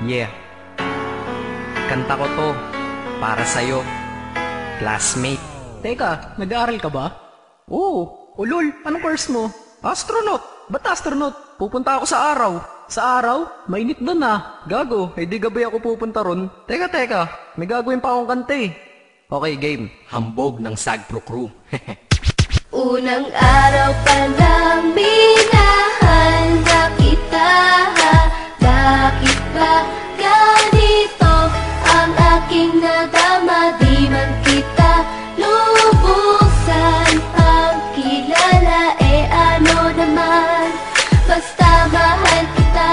Yeah, kanta ko to para sa'yo, classmate. Teka, nag-aaral ka ba? Oo. Ulol, anong course mo? Astronaut. Ba't astronaut? Pupunta ako sa araw. Sa araw? Mainit doon ah. Gago, di gabi ako pupunta ron. Teka, may gagawin pa akong kanta eh. Okay, game. Hambog ng Sagpro Crew. Unang araw pa lang minahal na kita. Bakit ba ganito ang aking nadama? Di man kita lubusan ang kilala. Ano naman, basta mahal kita.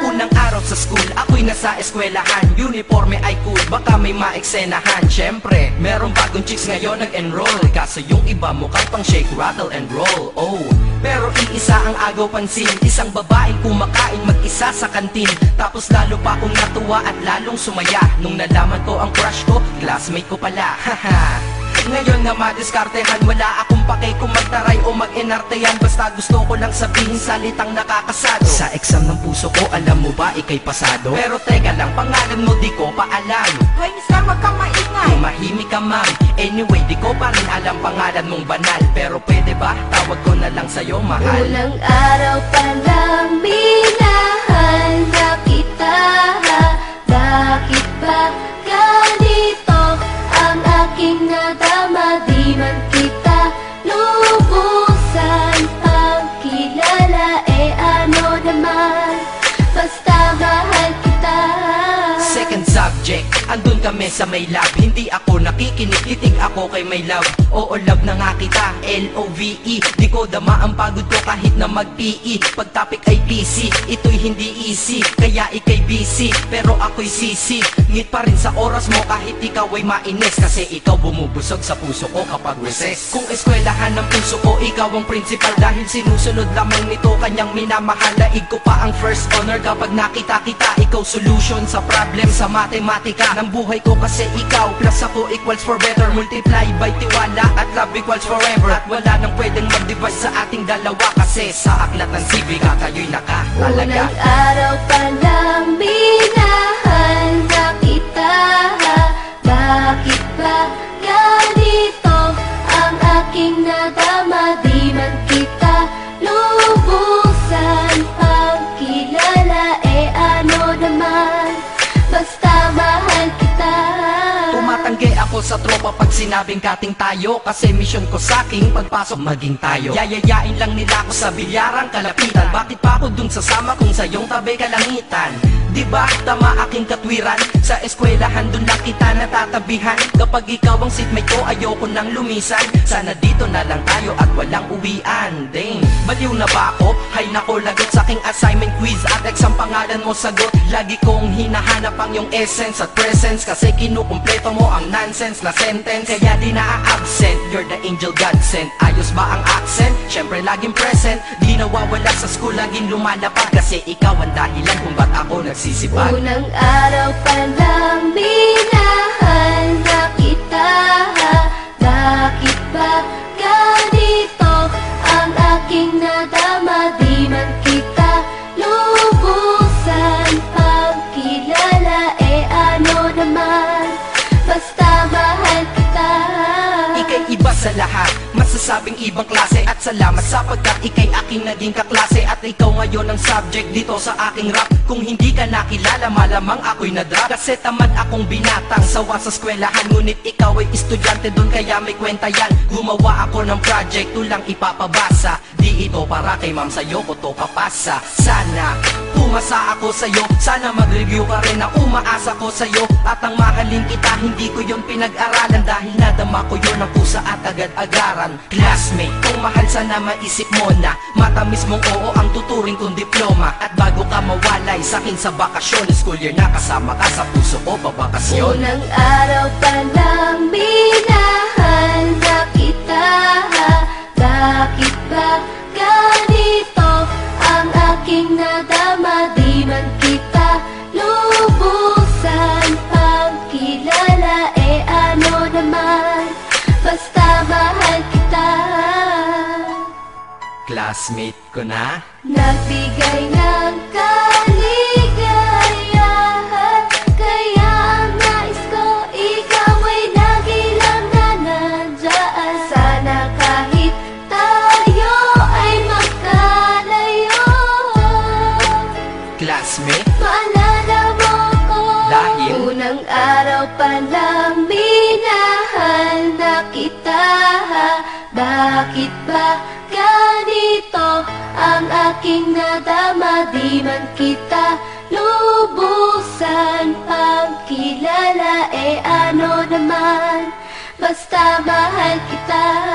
Unang araw sa school, ako'y nasa eskwelahan. Uniforme ay cool, baka may maeksenahan. Syempre, merong bagong chicks ngayon nag-enroll. Kaso yung iba mukhang pang shake, rattle and roll. Oh, pero iisa ang agaw pansin. Isang babaeng kumakain mag-isa sa kantin. Tapos lalo pa akong natuwa at lalong sumaya nung nalaman ko ang crush ko, classmate ko pala. Haha. Ngayon na madiskartehan, wala akong pake kung magtaray o mag-enartehan. Basta gusto ko lang sabihin salitang nakakasado. Sa exam ng puso ko, alam mo ba, ikay pasado? Pero teka lang, pangalan mo di ko pa alam. Hoy, mister, wag kang maingay. Tumahimik ka ma'am. Anyway, di ko pa rin alam pangalan mong banal. Pero pwede ba, tawag ko na lang sa'yo, mahal. Unang araw pa lang minahal na kita. Bakit ba ganito ang aking nadama? Di man kita lubusan ang kilala. Ano naman, basta mahal kita. Second subject, andun kami sa may lab. Hindi ako nakikinig, titig ako kay may love. Oo, love na nga kita, L-O-V-E. Di ko dama ang pagod ko kahit na mag-PE. Pag topic ay PC, ito'y hindi easy. Kaya ikay busy, pero ako'y sisi. Ngit pa rin sa oras mo kahit ikaw ay mainis. Kasi ikaw bumubusog sa puso ko kapag recess. Kung eskwelahan ng puso ko, ikaw ang principal. Dahil sinusunod lamang nito kanyang minamahal. Laig ko pa ang first honor kapag nakita kita. Ikaw solution sa problem sa matematika ng buhay ko, kasi ikaw plus ako equals for better. Multiply by tiwala at love equals forever. At wala nang pwedeng mag-divide sa ating dalawa, kasi sa aklat ng sibika tayo'y nakatalaga. Unang araw pa lang minahal na kita. Bakit ba ganito ang aking nadama? Di man kita lubusan ang kilala. Ano naman, basta mahal kita. Tumatanggi ako sa tropa pag sinabing kating tayo, kasi mission ko sa aking pagpasok maging tayo. Yayayain lang nila ako sa bilyarang kalapitan. Bakit pa ako dun sasama kung sa iyong tabi kalangitan? Diba tama aking katwiran? Sa eskwelahan dun lang kita natatabihan. Kapag ikaw ang seatmate ko, ayoko nang lumisan. Sana dito na lang tayo at walang uwian. Dang, baliw na ba ako? Hay nako, lagot sa aking assignment quiz at exam, pangalan mo sagot. Lagi kong hinahanap ang iyong essence at presence, kasi kinukumpleto mo ang nonsense na sentence. Kaya di na-absent, you're the angel God sent. Ayos ba ang accent? Syempre laging present. Di nawawala sa school, laging lumalapag, kasi ikaw ang dahilan kung ba't ako nagsisipag. Unang araw pa lang minahal na kita. Bakit ba ganito ang aking nadama? Di man kita lubusan ang kilala. Ano naman, basta mahal kita. Ika'y iba sa lahat, masasabing ibang klase. At salamat sapagkat ika'y aking naging kaklase. At ikaw ngayon ang subject dito sa aking rap. Kung hindi ka nakilala, malamang ako'y na-drop. Kasi tamad akong binatang sawa sa eskwelahan. Ngunit ikaw ay estudyante dun, kaya may kwenta yan. Gumawa ako ng project, tulang ipapabasa. Di ito para kay ma'am, sa'yo ko to papasa. Sana pumasa ako sa'yo, sana mag-review ka rin na umaasa ko sa'yo. At ang mahalin kita, hindi ko yun pinag-aralan, dahil nadama ko yun ang pusa at agad-agaran. Classmate, kung mahal sana maisip mo na matamis mong oo ang tuturing kong diploma. At bago ka mawalay sa'kin sa bakasyon, school year na kasama ka sa puso ko pabakasyon. Unang araw pa lang minahal na kita. Bakit ba ganito ang aking nadama? Di man kita lubusan ang kilala. Ano naman, basta mahal kita. Classmate ko na. Nagbigay ng kaligaya. classmate? Maalala mo ko, Dahil? unang araw pa lang minahal na kita. Bakit ba ganito ang aking nadama? Di man kita lubusan pang kilala, ano naman, basta mahal kita.